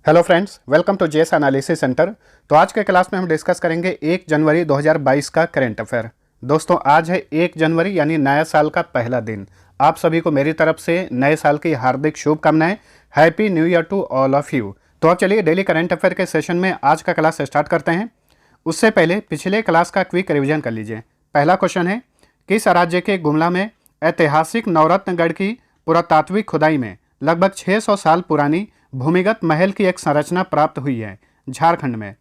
Hello friends, welcome to JS analysis centre. तो आज के क्लास में हम डिस्कस करेंगे 1 जनवरी 2022 का करंट अफेयर। दोस्तों, आज है 1 जनवरी यानी नया साल का पहला दिन। आप सभी को मेरी तरफ से नए साल की हार्दिक शुभकामनाएं। Happy new year to all of you. तो अब चलिए डेली करंट अफेयर के सेशन में आज का क्लास स्टार्ट करते हैं। उससे पहले पिछले क्लास का क्विक रिविजन कर लीजिए। पहला क्वेश्चन है, किस राज्य के गुमला में ऐतिहासिक नवरत्नगढ़ की पुरातात्विक खुदाई में लगभग 600 साल पुरानी भूमिगत महल की एक संरचना प्राप्त हुई है? झारखंड में।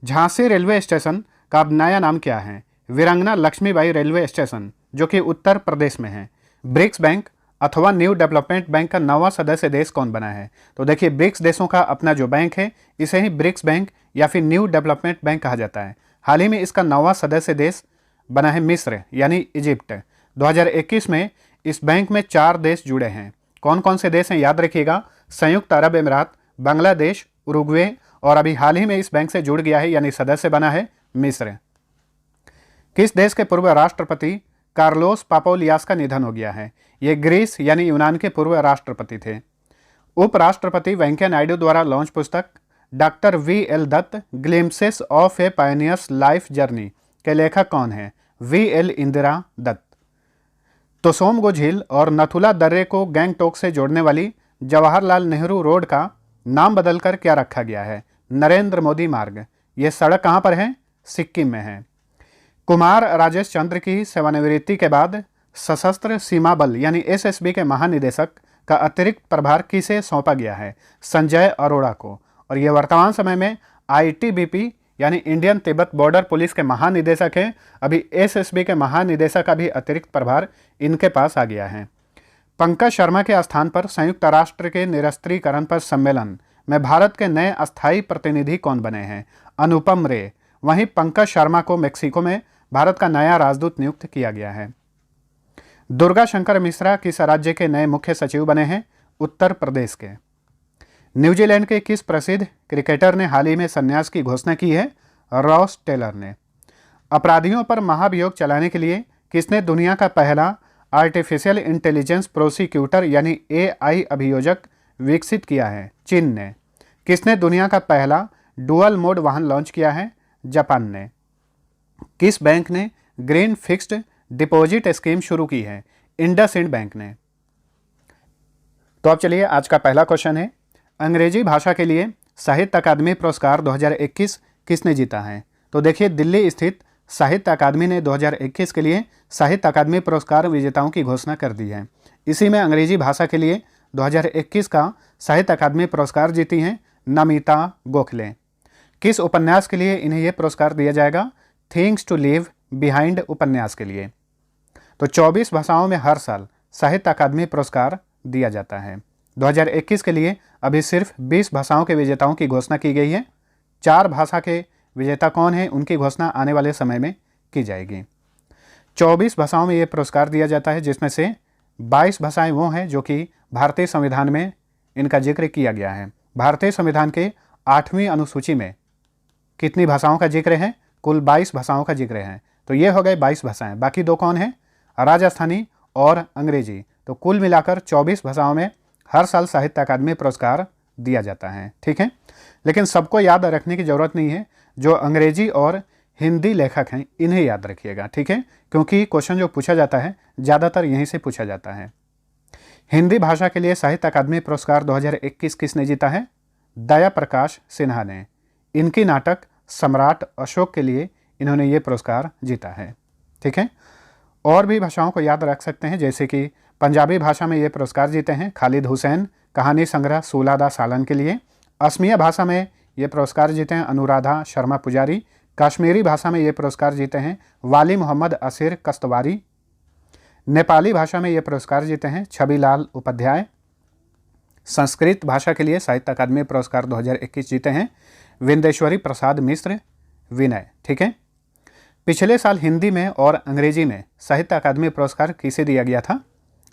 झांसी रेलवे स्टेशन का अब नया नाम क्या है? वीरांगना लक्ष्मीबाई रेलवे स्टेशन, जो कि उत्तर प्रदेश में है। ब्रिक्स बैंक अथवा न्यू डेवलपमेंट बैंक का नवा सदस्य देश कौन बना है? तो देखिए, ब्रिक्स देशों का अपना जो बैंक है इसे ही ब्रिक्स बैंक या फिर न्यू डेवलपमेंट बैंक कहा जाता है। हाल ही में इसका नवा सदस्य देश बना है मिस्र यानी इजिप्ट। 2021 में इस बैंक में 4 देश जुड़े हैं। कौन कौन से देश हैं याद रखिएगा? संयुक्त अरब अमीरात, बांग्लादेश, उरुग्वे और अभी हाल ही में इस बैंक से जुड़ गया है यानी सदस्य बना है मिस्र। किस देश के पूर्व राष्ट्रपति कार्लोस पापालियास का निधन हो गया है? ये ग्रीस यानी यूनान के पूर्व राष्ट्रपति थे। उपराष्ट्रपति वेंकैया नायडू द्वारा लॉन्च पुस्तक doctor VL Datt glimpses of a pioneer's life journey के लेखक कौन है? VL इंदिरा दत्त। तोसोमगो झील और नथुला दर्रे को गैंगटोक से जोड़ने वाली जवाहरलाल नेहरू रोड का नाम बदलकर क्या रखा गया है? नरेंद्र मोदी मार्ग। यह सड़क कहां पर है? सिक्किम में है। कुमार राजेश चंद्र की सेवानिवृत्ति के बाद सशस्त्र सीमा बल यानी SSB के महानिदेशक का अतिरिक्त प्रभार किसे सौंपा गया है? संजय अरोड़ा को। और ये वर्तमान समय में ITBP यानी इंडियन तिब्बत बॉर्डर पुलिस के महानिदेशक हैं। अभी SSB के महानिदेशक का भी अतिरिक्त प्रभार इनके पास आ गया है। पंकज शर्मा के स्थान पर संयुक्त राष्ट्र के निरस्त्रीकरण पर सम्मेलन में भारत के नए अस्थायी प्रतिनिधि कौन बने हैं? अनुपम रे। वहीं पंकज शर्मा को मेक्सिको में भारत का नया राजदूत नियुक्त किया गया है। दुर्गा शंकर मिश्रा किस राज्य के नए मुख्य सचिव बने हैं? उत्तर प्रदेश के। न्यूजीलैंड के किस प्रसिद्ध क्रिकेटर ने हाल ही में संन्यास की घोषणा की है? रॉस टेलर ने। अपराधियों पर महाभियोग चलाने के लिए किसने दुनिया का पहला आर्टिफिशियल इंटेलिजेंस प्रोसिक्यूटर यानी AI अभियोजक विकसित किया है? चीन ने। किसने दुनिया का पहला डुअल मोड वाहन लॉन्च किया है? जापान ने। किस बैंक ने ग्रीन फिक्स्ड डिपॉजिट स्कीम शुरू की है? इंडसइंड बैंक ने। तो अब चलिए, आज का पहला क्वेश्चन है, अंग्रेजी भाषा के लिए साहित्य अकादमी पुरस्कार 2021 किसने जीता है? तो देखिए, दिल्ली स्थित साहित्य अकादमी ने 2021 के लिए साहित्य अकादमी पुरस्कार विजेताओं की घोषणा कर दी है। इसी में अंग्रेजी भाषा के लिए 2021 का साहित्य अकादमी पुरस्कार जीती हैं नमिता गोखले। किस उपन्यास के लिए इन्हें यह पुरस्कार दिया जाएगा? थिंग्स टू लीव बिहाइंड उपन्यास के लिए। तो 24 भाषाओं में हर साल साहित्य अकादमी पुरस्कार दिया जाता है। 2021 के लिए अभी सिर्फ 20 भाषाओं के विजेताओं की घोषणा की गई है। 4 भाषा के विजेता कौन है उनकी घोषणा आने वाले समय में की जाएगी। 24 भाषाओं में ये पुरस्कार दिया जाता है, जिसमें से 22 भाषाएं वो हैं जो कि भारतीय संविधान में इनका जिक्र किया गया है। भारतीय संविधान के 8वीं अनुसूची में कितनी भाषाओं का जिक्र है? कुल 22 भाषाओं का जिक्र है। तो ये हो गए 22 भाषाएं। बाकी 2 कौन है? राजस्थानी और अंग्रेजी। तो कुल मिलाकर 24 भाषाओं में हर साल साहित्य अकादमी पुरस्कार दिया जाता है। ठीक है, लेकिन सबको याद रखने की जरूरत नहीं है। जो अंग्रेजी और हिंदी लेखक हैं इन्हें याद रखिएगा, ठीक है, क्योंकि क्वेश्चन जो पूछा जाता है ज़्यादातर यहीं से पूछा जाता है। हिंदी भाषा के लिए साहित्य अकादमी पुरस्कार 2021 किसने जीता है? दया प्रकाश सिन्हा ने। इनकी नाटक सम्राट अशोक के लिए इन्होंने ये पुरस्कार जीता है। ठीक है, और भी भाषाओं को याद रख सकते हैं, जैसे कि पंजाबी भाषा में ये पुरस्कार जीते हैं खालिद हुसैन कहानी संग्रह सूलादा सालन के लिए। असमिया भाषा में ये पुरस्कार जीते हैं अनुराधा शर्मा पुजारी। कश्मीरी भाषा में ये पुरस्कार जीते हैं वाली मोहम्मद असीर कस्तवारी। नेपाली भाषा में ये पुरस्कार जीते हैं छबिलाल उपाध्याय। संस्कृत भाषा के लिए साहित्य अकादमी पुरस्कार 2021 जीते हैं विंदेश्वरी प्रसाद मिश्र विनय। ठीक है, पिछले साल हिंदी में और अंग्रेजी में साहित्य अकादमी पुरस्कार किसे दिया गया था?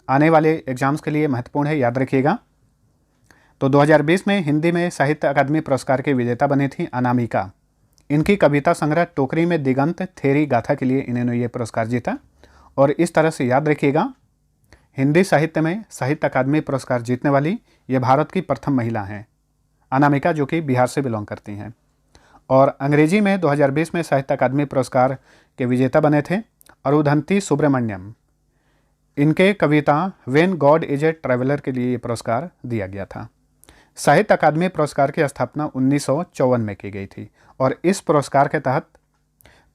आने वाले एग्जाम्स के लिए महत्वपूर्ण है, याद रखिएगा। तो 2020 में हिंदी में साहित्य अकादमी पुरस्कार की विजेता बनी थी अनामिका। इनकी कविता संग्रह टोकरी में दिगंत थेरी गाथा के लिए इन्होंने ये पुरस्कार जीता। और इस तरह से याद रखिएगा, हिंदी साहित्य में साहित्य अकादमी पुरस्कार जीतने वाली ये भारत की प्रथम महिला हैं। अनामिका जो कि बिहार से बिलोंग करती हैं। और अंग्रेजी में 2020 में साहित्य अकादमी पुरस्कार के विजेता बने थे अरुंधति सुब्रमण्यम। इनके कविता when God is a traveller के लिए ये पुरस्कार दिया गया था। साहित्य अकादमी पुरस्कार की स्थापना 1954 में की गई थी और इस पुरस्कार के तहत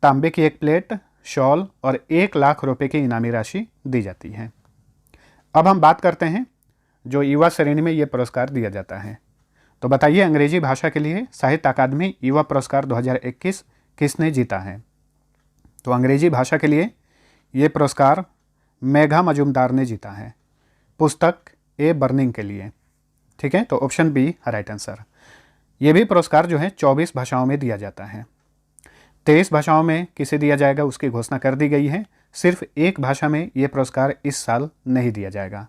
तांबे की एक प्लेट, शॉल और 1 लाख रुपए की इनामी राशि दी जाती है। अब हम बात करते हैं जो युवा श्रेणी में ये पुरस्कार दिया जाता है। तो बताइए अंग्रेजी भाषा के लिए साहित्य अकादमी युवा पुरस्कार 2021 किसने जीता है? तो अंग्रेजी भाषा के लिए ये पुरस्कार मेघा मजुमदार ने जीता है, पुस्तक ए बर्निंग के लिए। ठीक है, तो ऑप्शन बी राइट आंसर। ये भी पुरस्कार जो है 24 भाषाओं में दिया जाता है। 23 भाषाओं में किसे दिया जाएगा उसकी घोषणा कर दी गई है। सिर्फ एक भाषा में ये पुरस्कार इस साल नहीं दिया जाएगा।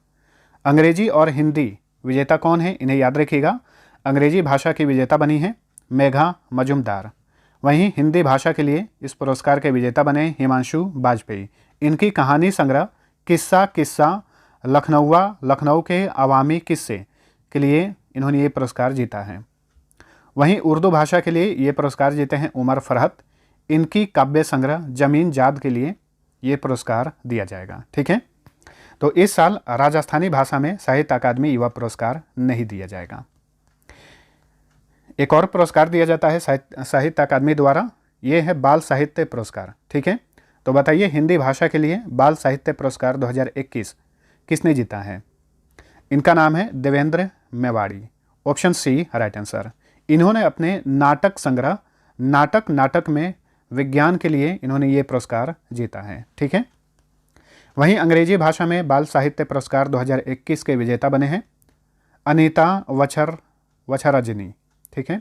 अंग्रेजी और हिंदी विजेता कौन है, इन्हें याद रखिएगा। अंग्रेजी भाषा की विजेता बनी है मेघा मजुमदार। वहीं हिंदी भाषा के लिए इस पुरस्कार के विजेता बने हिमांशु बाजपेयी। इनकी कहानी संग्रह किस्सा किस्सा लखनऊ के अवामी किस्से के लिए इन्होंने ये पुरस्कार जीता है। वहीं उर्दू भाषा के लिए ये पुरस्कार जीते हैं उमर फरहत। इनकी काव्य संग्रह जमीन जाद के लिए ये पुरस्कार दिया जाएगा। ठीक है, तो इस साल राजस्थानी भाषा में साहित्य अकादमी युवा पुरस्कार नहीं दिया जाएगा। एक और पुरस्कार दिया जाता है साहित्य अकादमी द्वारा, ये है बाल साहित्य पुरस्कार। ठीक है, तो बताइए हिंदी भाषा के लिए बाल साहित्य पुरस्कार 2021 किसने जीता है? इनका नाम है Devendra Mewari. Option C right answer. इन्होंने अपने नाटक संग्रह नाटक में विज्ञान के लिए इन्होंने ये पुरस्कार जीता है। ठीक है, वहीं अंग्रेजी भाषा में बाल साहित्य पुरस्कार 2021 के विजेता बने हैं अनीता वछरजनी। ठीक है,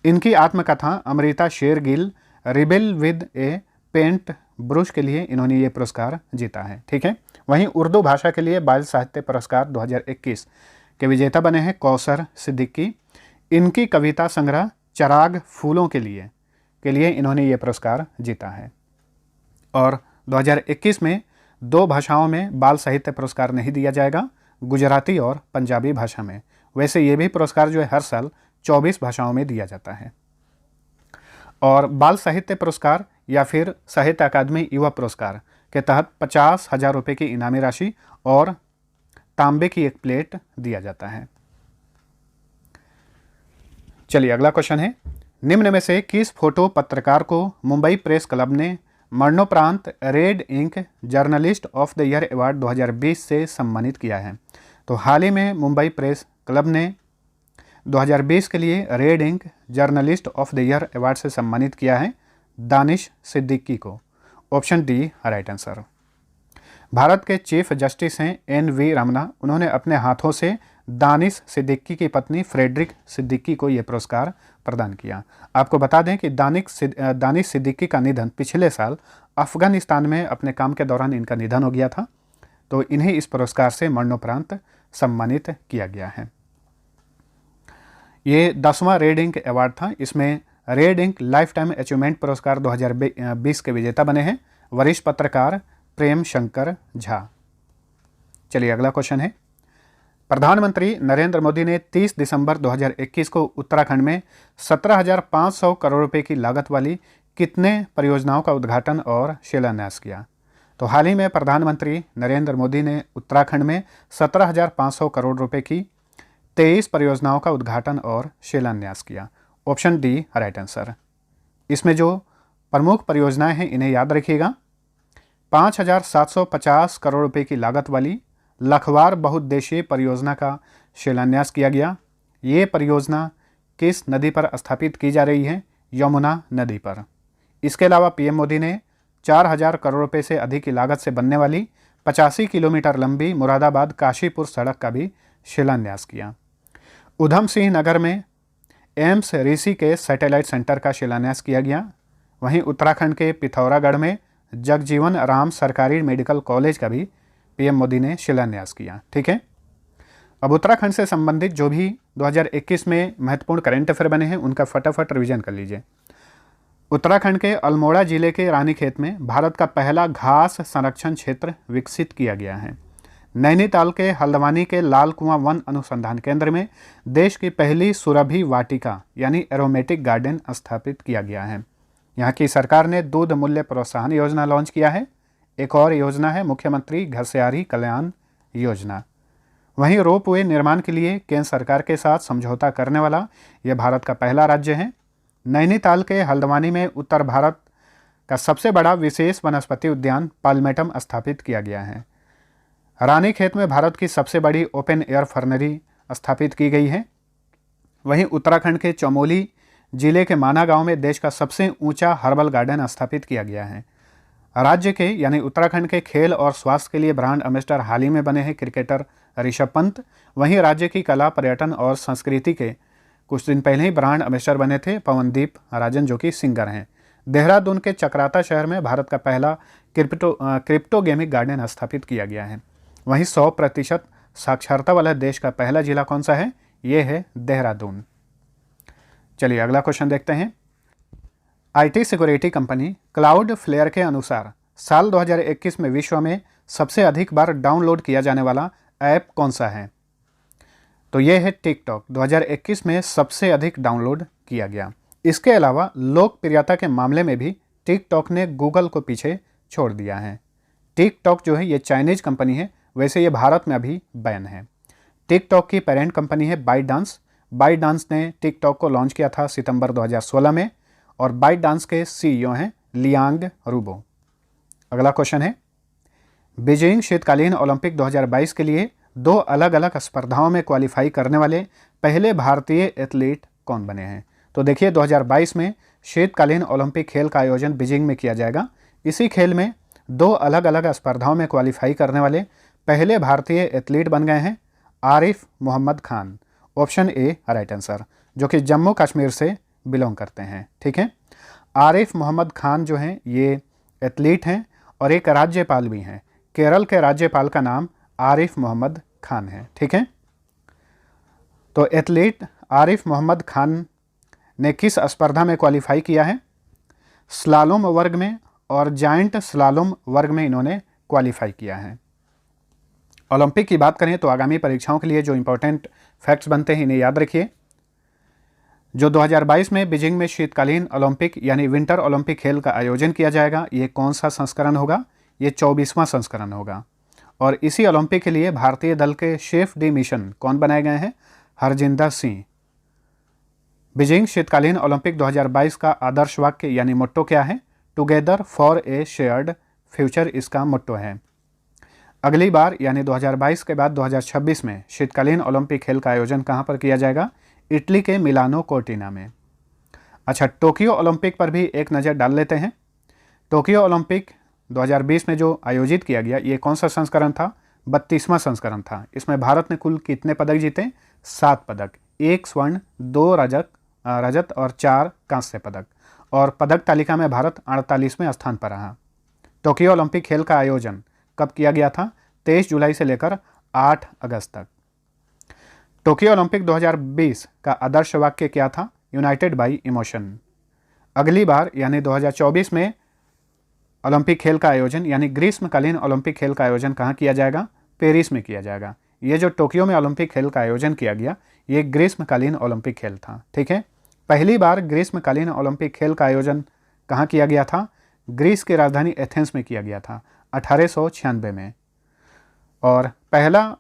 इनकी आत्मकथा Amrita Shergil rebel with a paint brush के लिए इन्होंने ये पुरस्कार जीता है। ठीक है, वहीं उर्दू भाषा के लिए बाल साहित्य पुरस्कार 2021 के विजेता बने हैं कौसर सिद्दीकी। इनकी कविता संग्रह चराग फूलों के लिए इन्होंने ये पुरस्कार जीता है। और 2021 में 2 भाषाओं में बाल साहित्य पुरस्कार नहीं दिया जाएगा, गुजराती और पंजाबी भाषा में। वैसे ये भी पुरस्कार जो है हर साल 24 भाषाओं में दिया जाता है। और बाल साहित्य पुरस्कार या फिर साहित्य अकादमी युवा पुरस्कार के तहत 50,000 रुपये की इनामी राशि और तांबे की एक प्लेट दिया जाता है। चलिए अगला क्वेश्चन है, निम्न में से किस फोटो पत्रकार को मुंबई प्रेस क्लब ने मरणोपरांत red ink journalist of the year award 2020 से सम्मानित किया है? तो हाल ही में मुंबई प्रेस क्लब ने 2020 के लिए red ink journalist of the year award से सम्मानित किया है दानिश सिद्दीकी को। Option D right answer. Bharat के चीफ जस्टिस हैं NV रमना। उन्होंने अपने हाथों से दानिश सिद्दीकी की पत्नी फ्रेडरिक सिद्दीकी को यह पुरस्कार प्रदान किया। आपको बता दें कि दानिश सिद्दीकी का निधन पिछले साल अफगानिस्तान में अपने काम के दौरान इनका निधन हो गया था, तो इन्हें इस पुरस्कार से मरणोपरांत सम्मानित किया गया है। ये 10वां रेड इंक अवार्ड था। इसमें red ink lifetime achievement पुरस्कार 2020 के विजेता बने हैं वरिष्ठ पत्रकार प्रेम शंकर झा। चलिए अगला क्वेश्चन है, प्रधानमंत्री नरेंद्र मोदी ने 30 दिसंबर 2021 को उत्तराखंड में 17,500 करोड़ रुपए की लागत वाली कितने परियोजनाओं का उद्घाटन और शिलान्यास किया? तो हाल ही में प्रधानमंत्री नरेंद्र मोदी ने उत्तराखंड में 17,500 करोड़ रुपए की 23 परियोजनाओं का उद्घाटन और शिलान्यास किया। Option D right answer. इसमें जो प्रमुख परियोजनाएं हैं इन्हें याद रखिएगा। 5,750 करोड़ रुपए की लागत वाली लखवार बहुउद्देशीय परियोजना का शिलान्यास किया गया। ये परियोजना किस नदी पर स्थापित की जा रही है? यमुना नदी पर। इसके अलावा पीएम मोदी ने 4,000 करोड़ रुपए से अधिक की लागत से बनने वाली 85 किलोमीटर लंबी मुरादाबाद काशीपुर सड़क का भी शिलान्यास किया। उधम सिंह नगर में एम्स ऋषिकेश सैटेलाइट सेंटर का शिलान्यास किया गया। वहीं उत्तराखंड के पिथौरागढ़ में जगजीवन राम सरकारी मेडिकल कॉलेज का भी पीएम मोदी ने शिलान्यास किया। ठीक है, अब उत्तराखंड से संबंधित जो भी 2021 में महत्वपूर्ण करंट अफेयर बने हैं उनका फटाफट रिवीजन कर लीजिए। उत्तराखंड के अल्मोड़ा जिले के रानीखेत में भारत का पहला घास संरक्षण क्षेत्र विकसित किया गया है। नैनीताल के हल्द्वानी के लाल कुआं वन अनुसंधान केंद्र में देश की पहली सुरभि वाटिका यानी एरोमेटिक गार्डन स्थापित किया गया है। यहाँ की सरकार ने दूध मूल्य प्रोत्साहन योजना लॉन्च किया है। एक और योजना है मुख्यमंत्री घसियारी कल्याण योजना। वहीं रोपवे निर्माण के लिए केंद्र सरकार के साथ समझौता करने वाला यह भारत का पहला राज्य है। नैनीताल के हल्द्वानी में उत्तर भारत का सबसे बड़ा विशेष वनस्पति उद्यान पाल्मेटम स्थापित किया गया है। रानीखेत में भारत की सबसे बड़ी ओपन एयर फर्नरी स्थापित की गई है। वहीं उत्तराखंड के चमोली जिले के माना गांव में देश का सबसे ऊंचा हर्बल गार्डन स्थापित किया गया है। राज्य के यानी उत्तराखंड के खेल और स्वास्थ्य के लिए ब्रांड एम्बेसडर हाल ही में बने हैं क्रिकेटर ऋषभ पंत। वहीं राज्य की कला, पर्यटन और संस्कृति के कुछ दिन पहले ही ब्रांड एम्बेसडर बने थे पवनदीप राजन, जो कि सिंगर हैं। देहरादून के चक्राता शहर में भारत का पहला क्रिप्टो गेमिंग गार्डन स्थापित किया गया है। वहीं 100% साक्षरता वाला देश का पहला जिला कौन सा है? ये है देहरादून। चलिए अगला क्वेश्चन देखते हैं। आईटी सिक्योरिटी कंपनी क्लाउडफ्लेयर के अनुसार साल 2021 में विश्व में सबसे अधिक बार डाउनलोड किया जाने वाला ऐप कौन सा है? तो ये है टिकटॉक। 2021 में सबसे अधिक डाउनलोड किया गया। इसके अलावा लोकप्रियता के मामले में भी टिकटॉक ने गूगल को पीछे छोड़ दिया है। टिकटॉक जो है ये चाइनीज कंपनी है, वैसे ये भारत में अभी बैन है। टिकटॉक की पेरेंट कंपनी है बाइटडांस। बाइटडांस ने टिकटॉक को लॉन्च किया था सितंबर 2016 में और बाइटडांस के सीईओ हैं लियांग रूबो। अगला क्वेश्चन है, बीजिंग शीतकालीन ओलंपिक 2022 के लिए 2 अलग अलग स्पर्धाओं में क्वालिफाई करने वाले पहले भारतीय एथलीट कौन बने हैं? तो देखिए 2022 में शीतकालीन ओलंपिक खेल का आयोजन बीजिंग में किया जाएगा। इसी खेल में 2 अलग अलग स्पर्धाओं में क्वालिफाई करने वाले पहले भारतीय एथलीट बन गए हैं Arif Mohammad Khan. Option A right answer, जो कि जम्मू कश्मीर से बिलोंग करते हैं। ठीक है, आरिफ मोहम्मद खान जो हैं ये एथलीट हैं और एक राज्यपाल भी हैं। केरल के राज्यपाल का नाम आरिफ मोहम्मद खान है। ठीक है, तो एथलीट आरिफ मोहम्मद खान ने किस स्पर्धा में क्वालिफाई किया है? स्लालोम वर्ग में और जायंट स्लालोम वर्ग में इन्होंने क्वालिफाई किया है। ओलंपिक की बात करें तो आगामी परीक्षाओं के लिए जो इंपॉर्टेंट फैक्ट्स बनते हैं इन्हें याद रखिए। जो 2022 में बीजिंग में शीतकालीन ओलंपिक यानी विंटर ओलंपिक खेल का आयोजन किया जाएगा, ये कौन सा संस्करण होगा? ये 24वां संस्करण होगा। और इसी ओलंपिक के लिए भारतीय दल के शेफ डी मिशन कौन बनाए गए हैं? हरजिंदर सिंह। बीजिंग शीतकालीन ओलंपिक 2022 का आदर्श वाक्य यानी मोट्टो क्या है? Together for a shared future इसका मोट्टो है। अगली बार यानी 2022 के बाद 2026 में शीतकालीन ओलंपिक खेल का आयोजन कहाँ पर किया जाएगा? इटली के मिलानो कोर्टिना में। अच्छा, टोक्यो ओलंपिक पर भी एक नज़र डाल लेते हैं। टोक्यो ओलंपिक 2020 में जो आयोजित किया गया, ये कौन सा संस्करण था? 32वां संस्करण था। इसमें भारत ने कुल कितने पदक जीते? 7 पदक, 1 स्वर्ण, 2 रजत और 4 कांस्य पदक। और पदक तालिका में भारत 48वें स्थान पर रहा। टोक्यो ओलंपिक खेल का आयोजन कब किया गया था? 23 जुलाई से लेकर 8 अगस्त तक। टोक्यो ओलंपिक 2020 का आदर्श वाक्य क्या था? United bye emotion. अगली बार यानी 2024 में ओलंपिक खेल का आयोजन यानी ग्रीष्मकालीन ओलंपिक खेल का आयोजन कहाँ किया जाएगा? पेरिस में किया जाएगा। ये जो टोक्यो में ओलंपिक खेल का आयोजन किया गया, ये ग्रीष्मकालीन ओलंपिक खेल था। ठीक है, पहली बार ग्रीष्मकालीन ओलंपिक खेल का आयोजन कहाँ किया गया था? ग्रीस की राजधानी एथेंस में किया गया था 1896 में। और पहला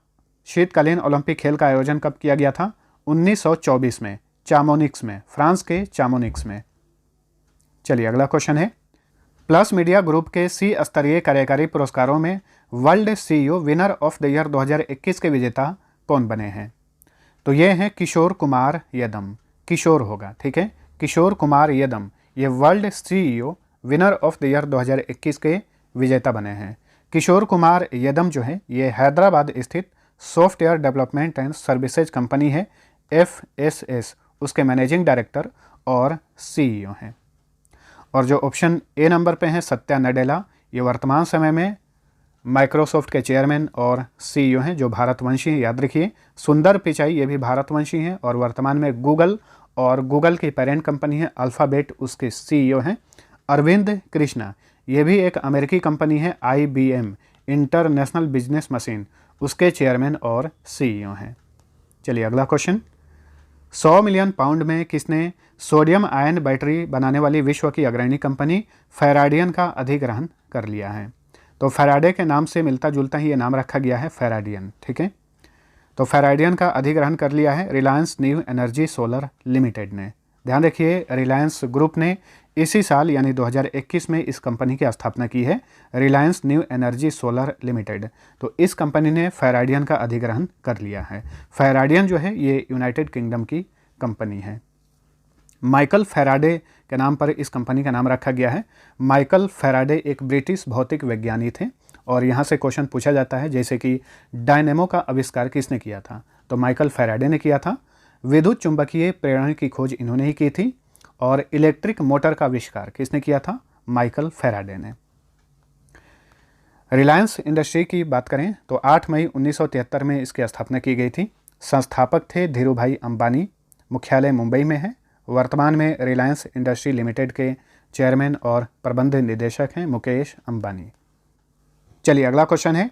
शीतकालीन ओलंपिक खेल का आयोजन कब किया गया था? 1924 में चामोनिक्स में, फ्रांस के चामोनिक्स में। चलिए अगला क्वेश्चन है, प्लस मीडिया ग्रुप के सी स्तरीय कार्यकारी पुरस्कारों में world CEO winner of the year 2021 के विजेता कौन बने हैं? तो ये हैं किशोर कुमार यदम। किशोर होगा, ठीक है, किशोर कुमार यदम ये world CEO winner of the year 2021 के विजेता बने हैं। किशोर कुमार यदम जो है ये हैदराबाद स्थित software development and services company है FSS, उसके मैनेजिंग डायरेक्टर और सीईओ हैं। और जो ऑप्शन ए नंबर पे हैं सत्या नडेला, ये वर्तमान समय में माइक्रोसॉफ्ट के चेयरमैन और सीईओ हैं जो भारतवंशी हैं, याद रखिए। सुंदर पिचाई ये भी भारतवंशी हैं और वर्तमान में गूगल की पेरेंट कंपनी है अल्फ़ाबेट, उसके सीईओ हैं। अरविंद कृष्णा ये भी एक अमेरिकी कंपनी है IBM इंटरनेशनल बिजनेस मशीन, उसके चेयरमैन और CEO हैं। चलिए अगला क्वेश्चन, 100 मिलियन पाउंड में किसने सोडियम आयन बैटरी बनाने वाली विश्व की अग्रणी कंपनी फेराडियन का अधिग्रहण कर लिया है? तो फेराडे के नाम से मिलता जुलता ही ये नाम रखा गया है, फेराडियन। ठीक है, तो फेराडियन का अधिग्रहण कर लिया है Reliance new energy solar limited ने। ध्यान रखिए, रिलायंस ग्रुप ने इसी साल यानी 2021 में इस कंपनी की स्थापना की है, Reliance new energy solar limited. तो इस कंपनी ने फेराडियन का अधिग्रहण कर लिया है। फेराडियन जो है ये यूनाइटेड किंगडम की कंपनी है। माइकल फेराडे के नाम पर इस कंपनी का नाम रखा गया है। माइकल फेराडे एक ब्रिटिश भौतिक विज्ञानी थे और यहाँ से क्वेश्चन पूछा जाता है जैसे कि डायनेमो का आविष्कार किसने किया था? तो माइकल फेराडे ने किया था। विद्युत चुंबकीय प्रेरण की खोज इन्होंने ही की थी। और इलेक्ट्रिक मोटर का आविष्कार किसने किया था? माइकल फेराडे ने। रिलायंस इंडस्ट्री की बात करें तो 8 मई 1973 में इसकी स्थापना की गई थी। संस्थापक थे धीरूभाई अंबानी। मुख्यालय मुंबई में है। वर्तमान में रिलायंस इंडस्ट्री लिमिटेड के चेयरमैन और प्रबंध निदेशक हैं मुकेश अंबानी। चलिए अगला क्वेश्चन है,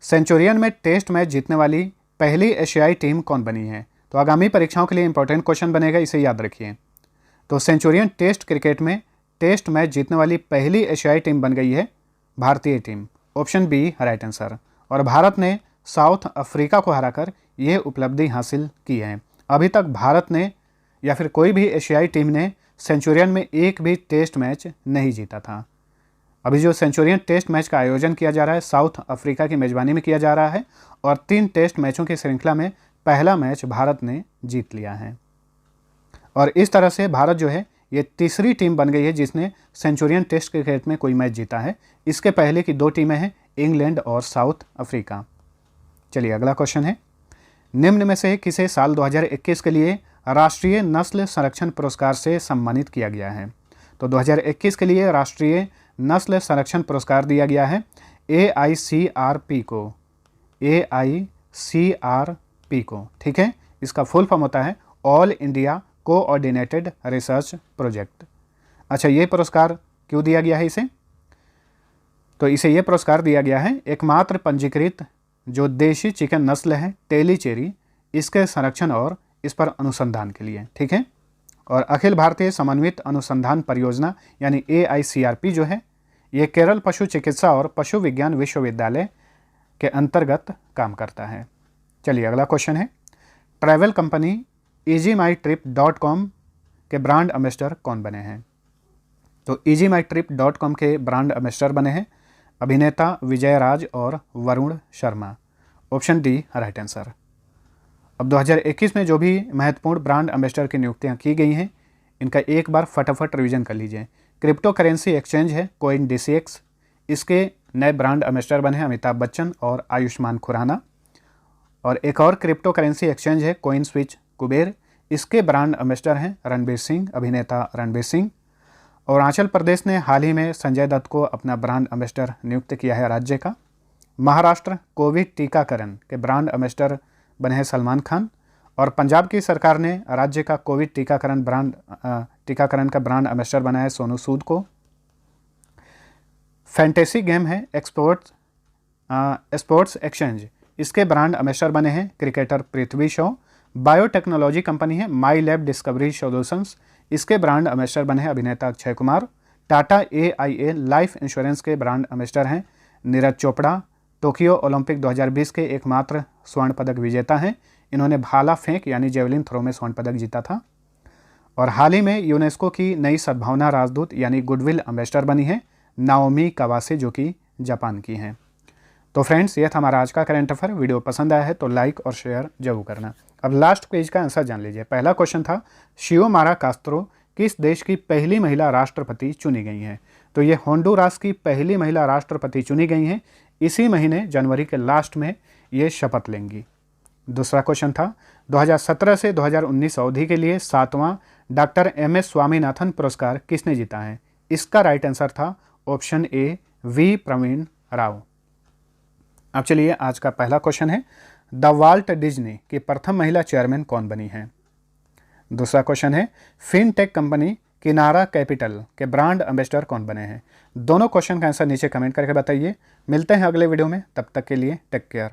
सेंचुरियन में टेस्ट मैच जीतने वाली पहली एशियाई टीम कौन बनी है? तो आगामी परीक्षाओं के लिए इंपॉर्टेंट क्वेश्चन बनेगा, इसे याद रखिए। तो सेंचुरियन टेस्ट क्रिकेट में टेस्ट मैच जीतने वाली पहली एशियाई टीम बन गई है भारतीय team. Option B right answer. और भारत ने साउथ अफ्रीका को हराकर यह उपलब्धि हासिल की है। अभी तक भारत ने या फिर कोई भी एशियाई टीम ने सेंचुरियन में एक भी टेस्ट मैच नहीं जीता था। अभी जो सेंचुरियन टेस्ट मैच का आयोजन किया जा रहा है साउथ अफ्रीका की मेज़बानी में किया जा रहा है और 3 टेस्ट मैचों की श्रृंखला में पहला मैच भारत ने जीत लिया है। और इस तरह से भारत जो है ये तीसरी टीम बन गई है जिसने सेंचुरियन टेस्ट क्रिकेट में कोई मैच जीता है। इसके पहले की 2 टीमें हैं इंग्लैंड और साउथ अफ्रीका। चलिए अगला क्वेश्चन है, निम्न में से किसे साल 2021 के लिए राष्ट्रीय नस्ल संरक्षण पुरस्कार से सम्मानित किया गया है? तो 2021 के लिए राष्ट्रीय नस्ल संरक्षण पुरस्कार दिया गया है AICRP को। AICRP को, ठीक है। इसका फुल फॉर्म होता है all India coordinated research project. अच्छा, ये पुरस्कार क्यों दिया गया है इसे? तो इसे ये पुरस्कार दिया गया है एकमात्र पंजीकृत जो देशी चिकन नस्ल है टेलीचेरी, इसके संरक्षण और इस पर अनुसंधान के लिए, ठीक है। और अखिल भारतीय समन्वित अनुसंधान परियोजना यानी AICRP जो है ये केरल पशु चिकित्सा और पशु विज्ञान विश्वविद्यालय के अंतर्गत काम करता है। चलिए अगला क्वेश्चन है, ट्रैवल कंपनी easyMyTrip.com के ब्रांड एम्बेसडर कौन बने हैं? तो easyMyTrip.com के ब्रांड एम्बेसडर बने हैं अभिनेता विजय राज और Varun Sharma. Option D right answer. अब 2021 में जो भी महत्वपूर्ण ब्रांड एम्बेसडर की नियुक्तियां की गई हैं इनका एक बार फटाफट रिवीजन कर लीजिए। क्रिप्टो करेंसी एक्सचेंज है CoinDCX, इसके नए ब्रांड एम्बेसडर बने हैं अमिताभ बच्चन और आयुष्मान खुराना। और एक और क्रिप्टो करेंसी एक्सचेंज है CoinSwitch कुबेर, इसके ब्रांड एम्बेसडर हैं रणबीर सिंह, अभिनेता रणबीर सिंह। और अरुणाचल प्रदेश ने हाल ही में संजय दत्त को अपना ब्रांड एम्बेसडर नियुक्त किया है राज्य का। महाराष्ट्र कोविड टीकाकरण के ब्रांड एम्बेसडर बने हैं सलमान खान। और पंजाब की सरकार ने राज्य का कोविड टीकाकरण का ब्रांड एम्बेसडर बनाया है सोनू सूद को। फैंटेसी गेम है स्पोर्ट्स एक्सचेंज, इसके ब्रांड एम्बेसडर बने हैं cricketer Prithvi Shaw. Biotechnology company है माई लैब डिस्कवरी सॉल्यूशंस, इसके ब्रांड एम्बेसडर बने हैं अभिनेता Akshay Kumar. Tata AIA life insurance के ब्रांड एम्बेसडर हैं नीरज चोपड़ा। टोक्यो ओलंपिक 2020 के एकमात्र स्वर्ण पदक विजेता हैं, इन्होंने भाला फेंक यानी जेवलिन थ्रो में स्वर्ण पदक जीता था। और हाल ही में यूनेस्को की नई सद्भावना राजदूत यानी गुडविल एम्बेसडर बनी है नाओमी कावासे जो कि जापान की हैं। तो फ्रेंड्स, ये था हमारा आज का करंट अफेयर। वीडियो पसंद आया है तो लाइक और शेयर जरूर करना। अब लास्ट पेज का आंसर जान लीजिए। पहला क्वेश्चन था शियोमारा कास्त्रो किस देश की पहली महिला राष्ट्रपति चुनी गई हैं? तो ये होंडुरास की पहली महिला राष्ट्रपति चुनी गई हैं। इसी महीने जनवरी के लास्ट में ये शपथ लेंगी। दूसरा क्वेश्चन था 2017 से 2019 अवधि के लिए 7वां डॉक्टर MS स्वामीनाथन पुरस्कार किसने जीता है? इसका राइट आंसर था option A V Praveen Rao. अब चलिए आज का पहला क्वेश्चन है द वाल्ट डिज्नी की प्रथम महिला चेयरमैन कौन बनी है? दूसरा क्वेश्चन है फिनटेक कंपनी किनारा कैपिटल के ब्रांड एम्बेसडर कौन बने हैं? दोनों क्वेश्चन का आंसर नीचे कमेंट करके बताइए। मिलते हैं अगले वीडियो में, तब तक के लिए टेक केयर।